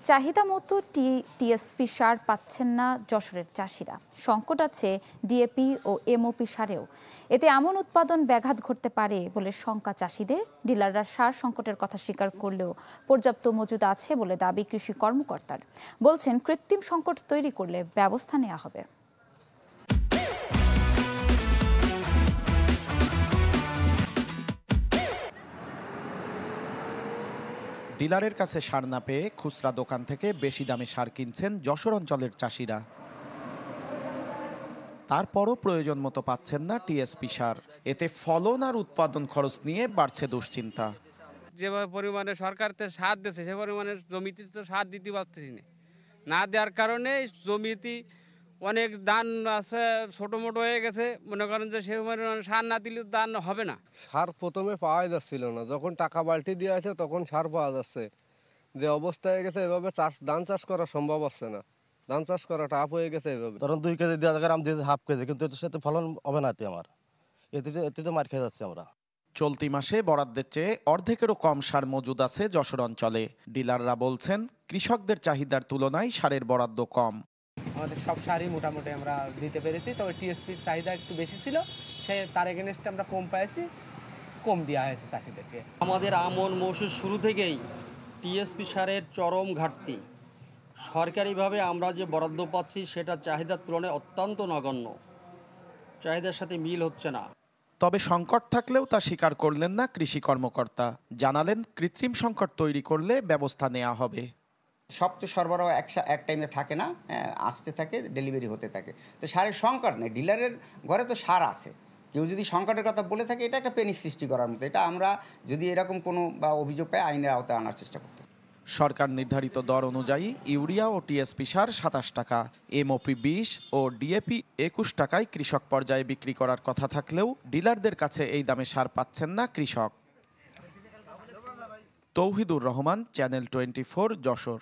চাহিদা মতো টিএসপি সার পাচ্ছেন না যশোরের চাষিরা। সংকট আছে ডিএপি ও এমওপি সারেও। এতে এমন উৎপাদন ব্যাঘাত ঘটতে পারে বলে শঙ্কা চাষিদের। ডিলাররা সার সংকটের কথা স্বীকার করলেও পর্যাপ্ত মজুদ আছে বলে দাবি কৃষি কর্মকর্তার। বলছেন কৃত্রিম সংকট তৈরি করলে ব্যবস্থা নেওয়া হবে। ডিলারের কাছে সার না পেয়ে খুচরা দোকান থেকে বেশি দামে সার কিনছেন যশোর অঞ্চলের চাষিরা। তারপরও প্রয়োজন মতো পাচ্ছেন না টিএসপি সার। এতে ফলন আর উৎপাদন খরচ নিয়ে বাড়ছে দুশ্চিন্তা। যে পরিমাণে সরকার সার দিচ্ছে সে পরিমাণে জমিতে তো সার দিতে পারতেছি না দেওয়ার কারণে জমিতে অনেক ধান আছে ছোটো মোটো হয়ে গেছে। মনে করেন যে সে পরিমাণে সার না দিলে ধান হবে না। সার প্রথমে পাওয়া যাচ্ছিল না, যখন টাকা বালতি দিয়ে আছে তখন সার পাওয়া যাচ্ছে। যে অবস্থা হয়ে গেছে এভাবে ধান চাষ করা সম্ভব হচ্ছে না। ধান চাষ করা টাফ হয়ে গেছে এভাবে। ধরুন 2 কেজি দেওয়া জায়গায় আমি দিয়েছি হাফ কেজি, কিন্তু এটার সাথে ফলন হবে না। আমার এতে তো মার খেয়ে যাচ্ছে আমরা। চলতি মাসে বরাদ্দের চেয়ে অর্ধেকেরও কম সার মজুদ আছে যশোর অঞ্চলে। ডিলাররা বলছেন কৃষকদের চাহিদার তুলনায় সারের বরাদ্দ কম। আমাদের সব সারই মোটামুটি আমরা দিতে পেরেছি, তবে টিএসপির চাহিদা একটু বেশি ছিল, সে তার এগেনস্টে আমরা কম পাইছি, কম দেওয়া হয়েছে চাষিদেরকে। আমাদের আমন মৌসুম শুরু থেকেই টিএসপি সারের চরম ঘাটতি। সরকারিভাবে আমরা যে বরাদ্দ পাচ্ছি সেটা চাহিদার তুলনায় অত্যন্ত নগণ্য, চাহিদার সাথে মিল হচ্ছে না। তবে সংকট থাকলেও তা স্বীকার করলেন না কৃষি কর্মকর্তা। জানালেন কৃত্রিম সংকট তৈরি করলে ব্যবস্থা নেওয়া হবে। সব তো সরবরাহ এক টাইমে থাকে না, আসতে থাকে, ডেলিভারি হতে থাকে। তো সারের সংকট নেই, ডিলারের ঘরে তো সার আছে। কেউ যদি সংকটের কথা বলে থাকে এটা একটা প্যানিক সৃষ্টি করার মতো। এটা আমরা যদি এরকম কোনো অভিযোগ পাই আইনের আওতায় আনার চেষ্টা করতে। সরকার নির্ধারিত দর অনুযায়ী ইউরিয়া ও টিএসপি সার 27 টাকা, এমওপি 20 ও ডিএপি 21 টাকায় কৃষক পর্যায়ে বিক্রি করার কথা থাকলেও ডিলারদের কাছে এই দামে সার পাচ্ছেন না কৃষক। তৌহিদুর রহমান, চ্যানেল 24, যশোর।